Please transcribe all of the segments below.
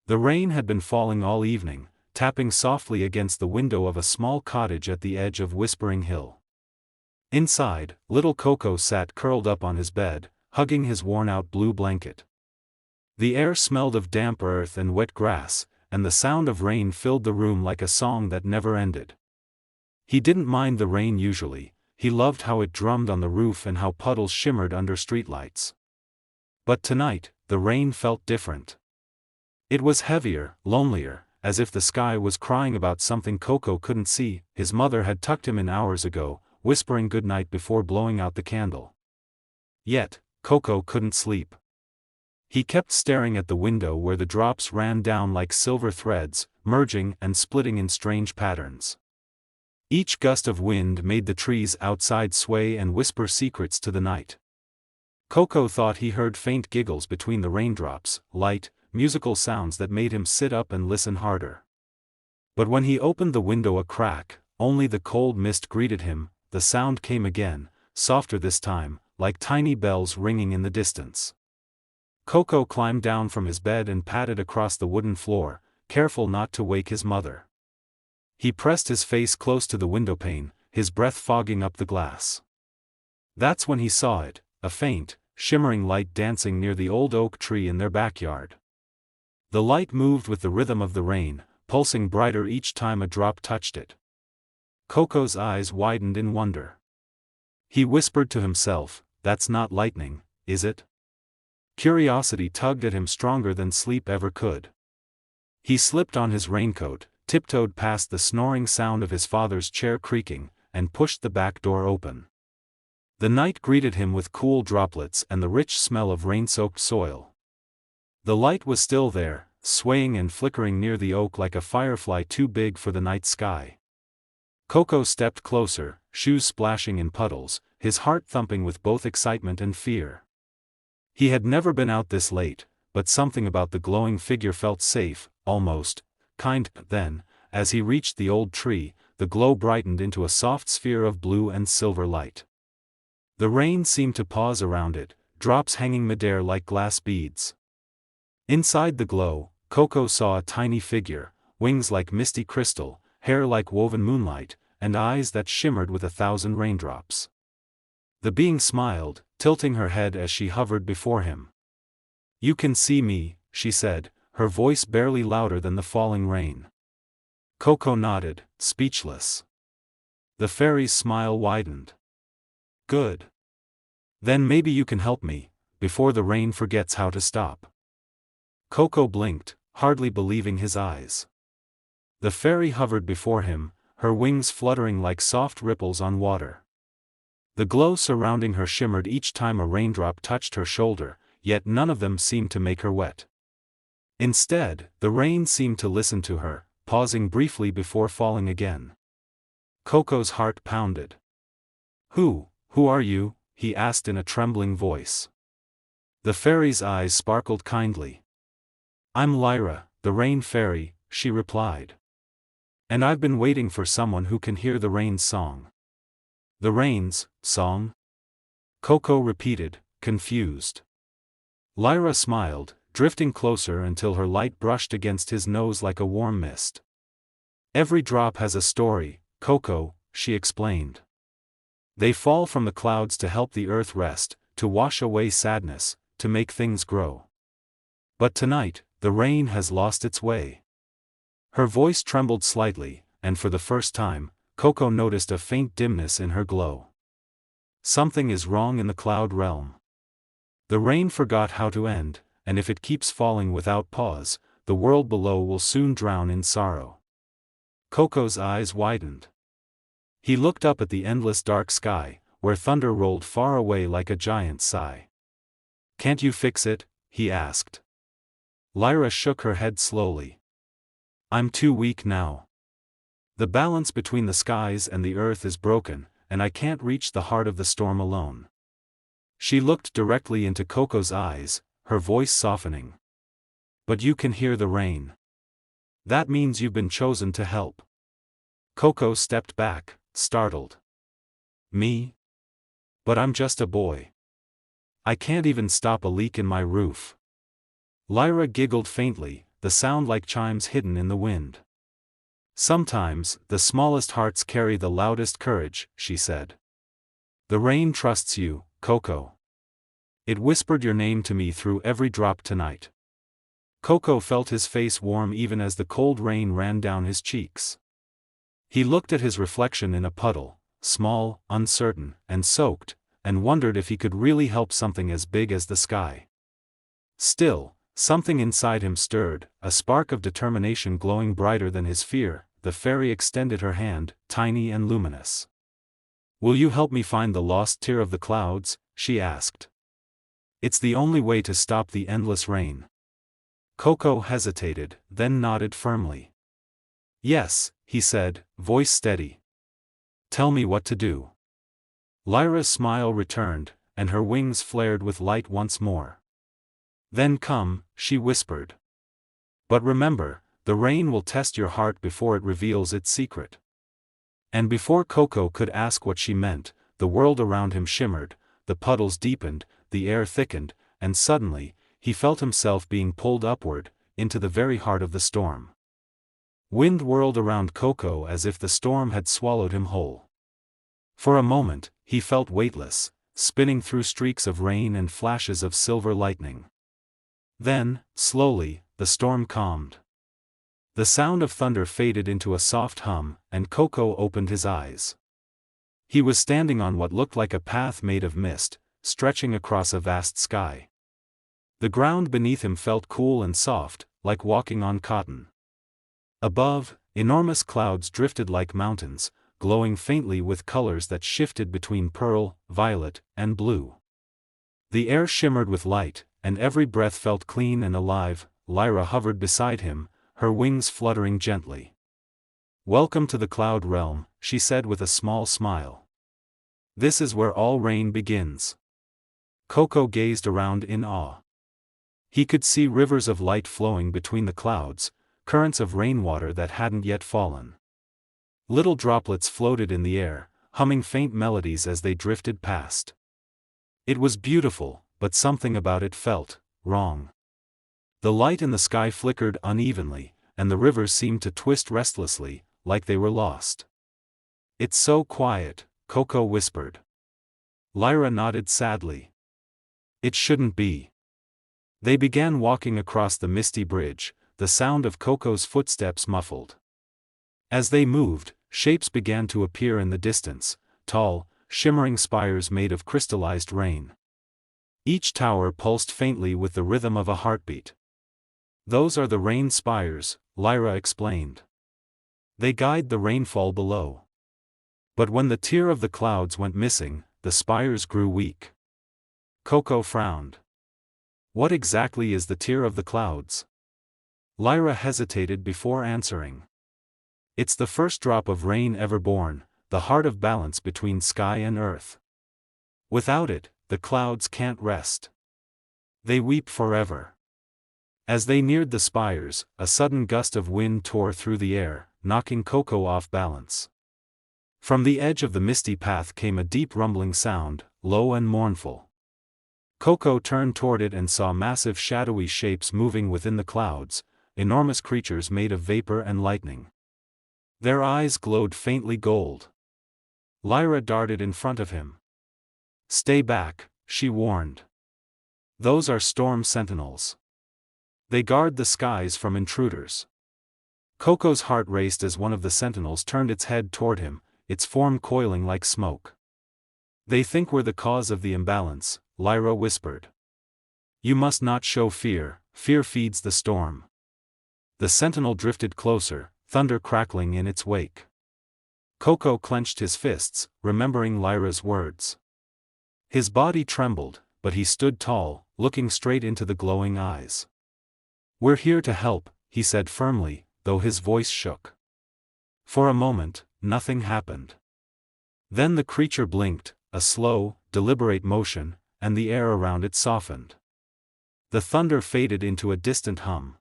The rain had been falling all evening, tapping softly against the window of a small cottage at the edge of Whispering Hill. Inside, little Koko sat curled up on his bed, hugging his worn-out blue blanket. The air smelled of damp earth and wet grass, and the sound of rain filled the room like a song that never ended. He didn't mind the rain usually, he loved how it drummed on the roof and how puddles shimmered under streetlights. But tonight, the rain felt different. It was heavier, lonelier, as if the sky was crying about something Koko couldn't see. His mother had tucked him in hours ago, whispering goodnight before blowing out the candle. Yet, Koko couldn't sleep. He kept staring at the window where the drops ran down like silver threads, merging and splitting in strange patterns. Each gust of wind made the trees outside sway and whisper secrets to the night. Koko thought he heard faint giggles between the raindrops, light, musical sounds that made him sit up and listen harder. But when he opened the window a crack, only the cold mist greeted him. The sound came again, softer this time, like tiny bells ringing in the distance. Koko climbed down from his bed and padded across the wooden floor, careful not to wake his mother. He pressed his face close to the windowpane, his breath fogging up the glass. That's when he saw it, a faint, shimmering light dancing near the old oak tree in their backyard. The light moved with the rhythm of the rain, pulsing brighter each time a drop touched it. Koko's eyes widened in wonder. He whispered to himself, "That's not lightning, is it?" Curiosity tugged at him stronger than sleep ever could. He slipped on his raincoat, tiptoed past the snoring sound of his father's chair creaking, and pushed the back door open. The night greeted him with cool droplets and the rich smell of rain-soaked soil. The light was still there, swaying and flickering near the oak like a firefly too big for the night sky. Koko stepped closer, shoes splashing in puddles, his heart thumping with both excitement and fear. He had never been out this late, but something about the glowing figure felt safe, almost kind. Then, as he reached the old tree, the glow brightened into a soft sphere of blue and silver light. The rain seemed to pause around it, drops hanging midair like glass beads. Inside the glow, Koko saw a tiny figure, wings like misty crystal, hair like woven moonlight, and eyes that shimmered with 1,000 raindrops. The being smiled, tilting her head as she hovered before him. "You can see me," she said, her voice barely louder than the falling rain. Koko nodded, speechless. The fairy's smile widened. "Good. Then maybe you can help me, before the rain forgets how to stop." Koko blinked, hardly believing his eyes. The fairy hovered before him, her wings fluttering like soft ripples on water. The glow surrounding her shimmered each time a raindrop touched her shoulder, yet none of them seemed to make her wet. Instead, the rain seemed to listen to her, pausing briefly before falling again. Koko's heart pounded. Who are you?" he asked in a trembling voice. The fairy's eyes sparkled kindly. "I'm Lyra, the rain fairy," she replied. "And I've been waiting for someone who can hear the rain's song." "The rain's song?" Koko repeated, confused. Lyra smiled, drifting closer until her light brushed against his nose like a warm mist. "Every drop has a story, Koko," she explained. "They fall from the clouds to help the earth rest, to wash away sadness, to make things grow. But tonight, the rain has lost its way." Her voice trembled slightly, and for the first time, Koko noticed a faint dimness in her glow. Something is wrong in the cloud realm. The rain forgot how to end, and if it keeps falling without pause, the world below will soon drown in sorrow. Koko's eyes widened. He looked up at the endless dark sky, where thunder rolled far away like a giant sigh. "Can't you fix it?" he asked. Lyra shook her head slowly. "I'm too weak now. The balance between the skies and the earth is broken, and I can't reach the heart of the storm alone." She looked directly into Koko's eyes, her voice softening. "But you can hear the rain. That means you've been chosen to help." Koko stepped back, startled. "Me? But I'm just a boy. I can't even stop a leak in my roof." Lyra giggled faintly, the sound like chimes hidden in the wind. Sometimes, the smallest hearts carry the loudest courage, she said. The rain trusts you, Koko. It whispered your name to me through every drop tonight. Koko felt his face warm even as the cold rain ran down his cheeks. He looked at his reflection in a puddle, small, uncertain, and soaked, and wondered if he could really help something as big as the sky. Still, something inside him stirred, a spark of determination glowing brighter than his fear. The fairy extended her hand, tiny and luminous. Will you help me find the lost tear of the clouds? She asked. It's the only way to stop the endless rain. Koko hesitated, then nodded firmly. Yes, he said, voice steady. Tell me what to do. Lyra's smile returned, and her wings flared with light once more. Then come, she whispered. But remember, the rain will test your heart before it reveals its secret. And before Koko could ask what she meant, the world around him shimmered, the puddles deepened, the air thickened, and suddenly, he felt himself being pulled upward, into the very heart of the storm. Wind whirled around Koko as if the storm had swallowed him whole. For a moment, he felt weightless, spinning through streaks of rain and flashes of silver lightning. Then, slowly, the storm calmed. The sound of thunder faded into a soft hum, and Koko opened his eyes. He was standing on what looked like a path made of mist, stretching across a vast sky. The ground beneath him felt cool and soft, like walking on cotton. Above, enormous clouds drifted like mountains, glowing faintly with colors that shifted between pearl, violet, and blue. The air shimmered with light, and every breath felt clean and alive. Lyra hovered beside him, her wings fluttering gently. Welcome to the cloud realm, she said with a small smile. This is where all rain begins. Koko gazed around in awe. He could see rivers of light flowing between the clouds, currents of rainwater that hadn't yet fallen. Little droplets floated in the air, humming faint melodies as they drifted past. It was beautiful, but something about it felt wrong. The light in the sky flickered unevenly, and the rivers seemed to twist restlessly, like they were lost. It's so quiet, Koko whispered. Lyra nodded sadly. It shouldn't be. They began walking across the misty bridge, the sound of Koko's footsteps muffled. As they moved, shapes began to appear in the distance, tall, shimmering spires made of crystallized rain. Each tower pulsed faintly with the rhythm of a heartbeat. Those are the rain spires, Lyra explained. They guide the rainfall below. But when the tear of the clouds went missing, the spires grew weak. Koko frowned. What exactly is the tear of the clouds? Lyra hesitated before answering. It's the first drop of rain ever born, the heart of balance between sky and earth. Without it, the clouds can't rest. They weep forever. As they neared the spires, a sudden gust of wind tore through the air, knocking Koko off balance. From the edge of the misty path came a deep rumbling sound, low and mournful. Koko turned toward it and saw massive shadowy shapes moving within the clouds, enormous creatures made of vapor and lightning. Their eyes glowed faintly gold. Lyra darted in front of him. Stay back, she warned. Those are storm sentinels. They guard the skies from intruders. Koko's heart raced as one of the sentinels turned its head toward him, its form coiling like smoke. They think we're the cause of the imbalance, Lyra whispered. You must not show fear, fear feeds the storm. The sentinel drifted closer, thunder crackling in its wake. Koko clenched his fists, remembering Lyra's words. His body trembled, but he stood tall, looking straight into the glowing eyes. We're here to help, he said firmly, though his voice shook. For a moment, nothing happened. Then the creature blinked, a slow, deliberate motion, and the air around it softened. The thunder faded into a distant hum.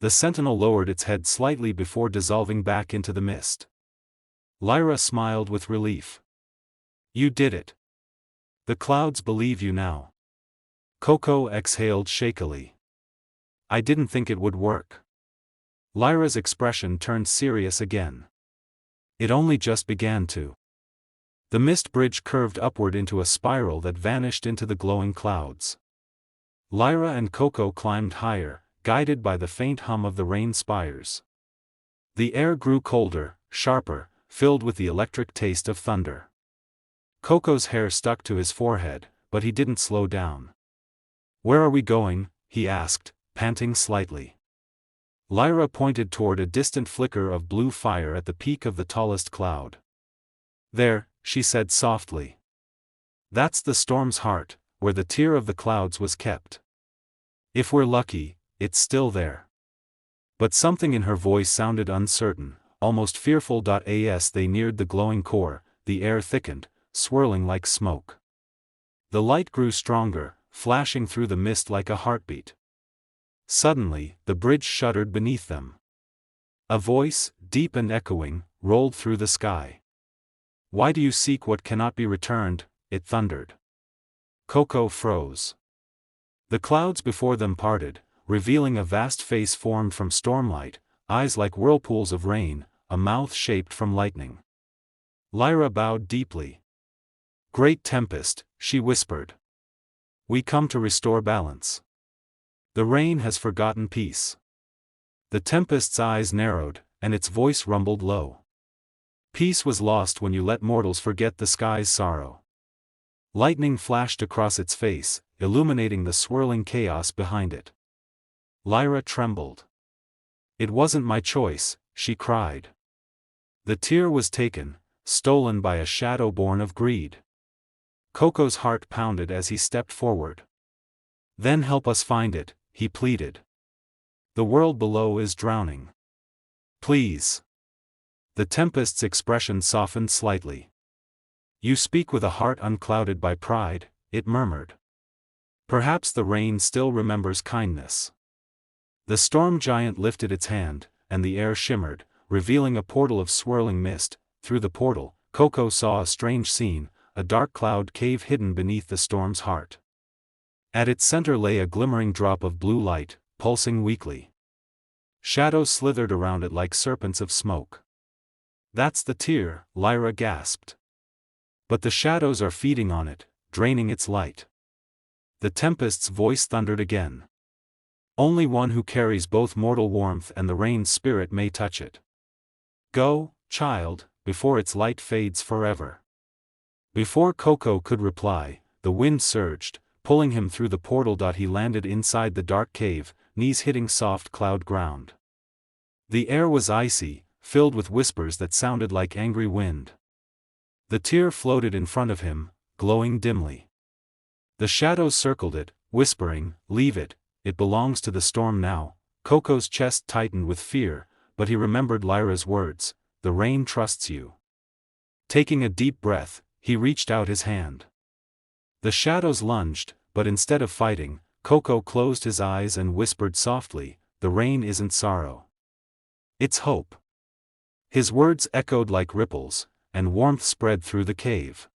The sentinel lowered its head slightly before dissolving back into the mist. Lyra smiled with relief. You did it. The clouds believe you now. Koko exhaled shakily. I didn't think it would work. Lyra's expression turned serious again. It only just began to. The mist bridge curved upward into a spiral that vanished into the glowing clouds. Lyra and Koko climbed higher, guided by the faint hum of the rain spires. The air grew colder, sharper, filled with the electric taste of thunder. Koko's hair stuck to his forehead, but he didn't slow down. "Where are we going?" he asked, panting slightly. Lyra pointed toward a distant flicker of blue fire at the peak of the tallest cloud. "There," she said softly. "That's the storm's heart, where the tear of the clouds was kept. If we're lucky, it's still there." But something in her voice sounded uncertain, almost fearful. As they neared the glowing core, the air thickened, swirling like smoke. The light grew stronger, flashing through the mist like a heartbeat. Suddenly, the bridge shuddered beneath them. A voice, deep and echoing, rolled through the sky. "Why do you seek what cannot be returned?" it thundered. Koko froze. The clouds before them parted, revealing a vast face formed from stormlight, eyes like whirlpools of rain, a mouth shaped from lightning. Lyra bowed deeply. "Great Tempest," she whispered. "We come to restore balance. The rain has forgotten peace." The Tempest's eyes narrowed, and its voice rumbled low. "Peace was lost when you let mortals forget the sky's sorrow." Lightning flashed across its face, illuminating the swirling chaos behind it. Lyra trembled. "It wasn't my choice," she cried. "The tear was taken, stolen by a shadow born of greed." Koko's heart pounded as he stepped forward. "Then help us find it," he pleaded. "The world below is drowning. Please." The Tempest's expression softened slightly. "You speak with a heart unclouded by pride," it murmured. "Perhaps the rain still remembers kindness." The storm giant lifted its hand, and the air shimmered, revealing a portal of swirling mist. Through the portal, Koko saw a strange scene, a dark cloud cave hidden beneath the storm's heart. At its center lay a glimmering drop of blue light, pulsing weakly. Shadows slithered around it like serpents of smoke. "That's the tear," Lyra gasped. "But the shadows are feeding on it, draining its light." The Tempest's voice thundered again. "Only one who carries both mortal warmth and the rain's spirit may touch it. Go, child, before its light fades forever." Before Koko could reply, the wind surged, pulling him through the portal. He landed inside the dark cave, knees hitting soft cloud ground. The air was icy, filled with whispers that sounded like angry wind. The tear floated in front of him, glowing dimly. The shadows circled it, whispering, "Leave it, it belongs to the storm now." Koko's chest tightened with fear, but he remembered Lyra's words, "The rain trusts you." Taking a deep breath, he reached out his hand. The shadows lunged, but instead of fighting, Koko closed his eyes and whispered softly, "The rain isn't sorrow. It's hope." His words echoed like ripples, and warmth spread through the cave.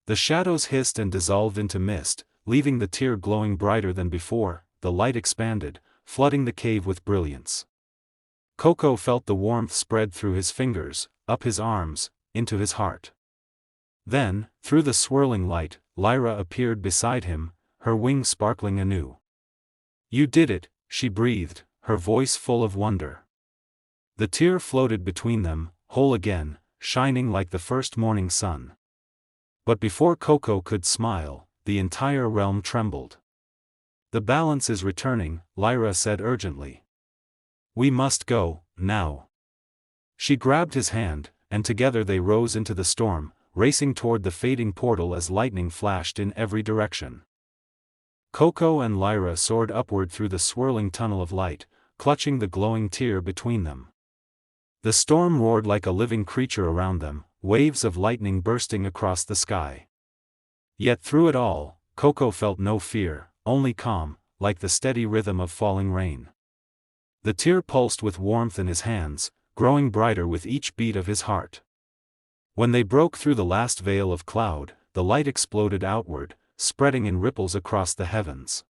The shadows hissed and dissolved into mist, leaving the tear glowing brighter than before. The light expanded, flooding the cave with brilliance. Koko felt the warmth spread through his fingers, up his arms, into his heart. Then, through the swirling light, Lyra appeared beside him, her wings sparkling anew. "You did it," she breathed, her voice full of wonder. The tear floated between them, whole again, shining like the first morning sun. But before Koko could smile, the entire realm trembled. "The balance is returning," Lyra said urgently. "We must go, now." She grabbed his hand, and together they rose into the storm, racing toward the fading portal as lightning flashed in every direction. Koko and Lyra soared upward through the swirling tunnel of light, clutching the glowing tear between them. The storm roared like a living creature around them, waves of lightning bursting across the sky. Yet through it all, Koko felt no fear, only calm, like the steady rhythm of falling rain. The tear pulsed with warmth in his hands, growing brighter with each beat of his heart. When they broke through the last veil of cloud, the light exploded outward, spreading in ripples across the heavens.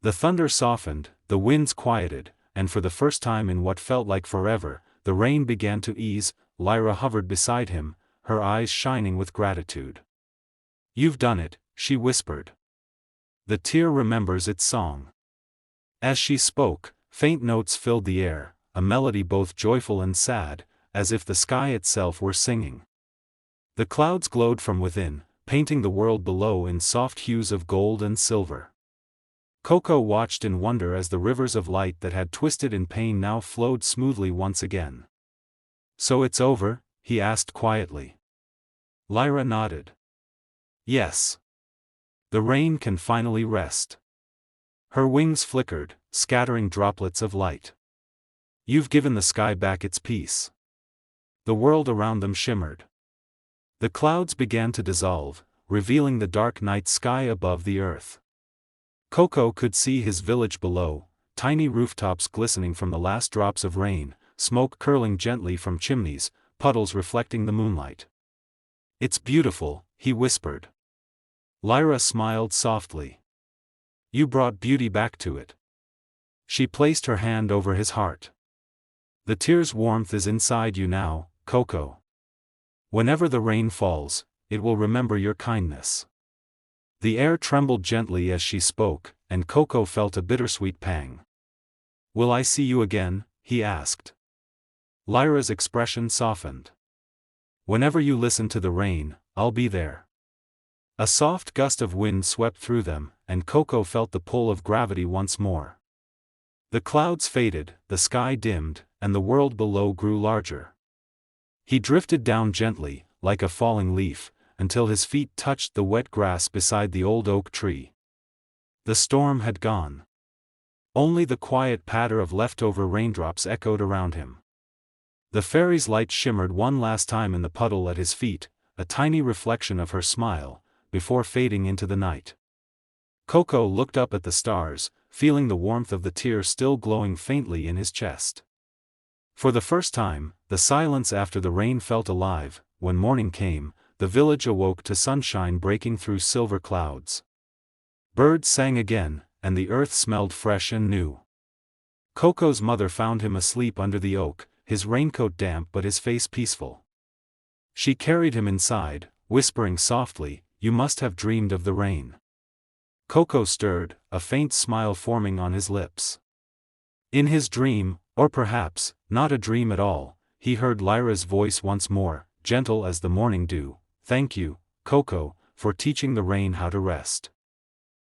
The thunder softened, the winds quieted, and for the first time in what felt like forever, the rain began to ease. Lyra hovered beside him, her eyes shining with gratitude. "You've done it," she whispered. "The tear remembers its song." As she spoke, faint notes filled the air, a melody both joyful and sad, as if the sky itself were singing. The clouds glowed from within, painting the world below in soft hues of gold and silver. Koko watched in wonder as the rivers of light that had twisted in pain now flowed smoothly once again. "So it's over?" he asked quietly. Lyra nodded. "Yes. The rain can finally rest." Her wings flickered, scattering droplets of light. "You've given the sky back its peace." The world around them shimmered. The clouds began to dissolve, revealing the dark night sky above the earth. Koko could see his village below, tiny rooftops glistening from the last drops of rain, smoke curling gently from chimneys, puddles reflecting the moonlight. "It's beautiful," he whispered. Lyra smiled softly. "You brought beauty back to it." She placed her hand over his heart. "The tear's warmth is inside you now, Koko. Whenever the rain falls, it will remember your kindness." The air trembled gently as she spoke, and Koko felt a bittersweet pang. "Will I see you again?" he asked. Lyra's expression softened. "Whenever you listen to the rain, I'll be there." A soft gust of wind swept through them, and Koko felt the pull of gravity once more. The clouds faded, the sky dimmed, and the world below grew larger. He drifted down gently, like a falling leaf, until his feet touched the wet grass beside the old oak tree. The storm had gone. Only the quiet patter of leftover raindrops echoed around him. The fairy's light shimmered one last time in the puddle at his feet, a tiny reflection of her smile, before fading into the night. Koko looked up at the stars, feeling the warmth of the tear still glowing faintly in his chest. For the first time, the silence after the rain felt alive. When morning came, the village awoke to sunshine breaking through silver clouds. Birds sang again, and the earth smelled fresh and new. Koko's mother found him asleep under the oak, his raincoat damp but his face peaceful. She carried him inside, whispering softly, "You must have dreamed of the rain." Koko stirred, a faint smile forming on his lips. In his dream, or perhaps, not a dream at all, he heard Lyra's voice once more, gentle as the morning dew. "Thank you, Koko, for teaching the rain how to rest."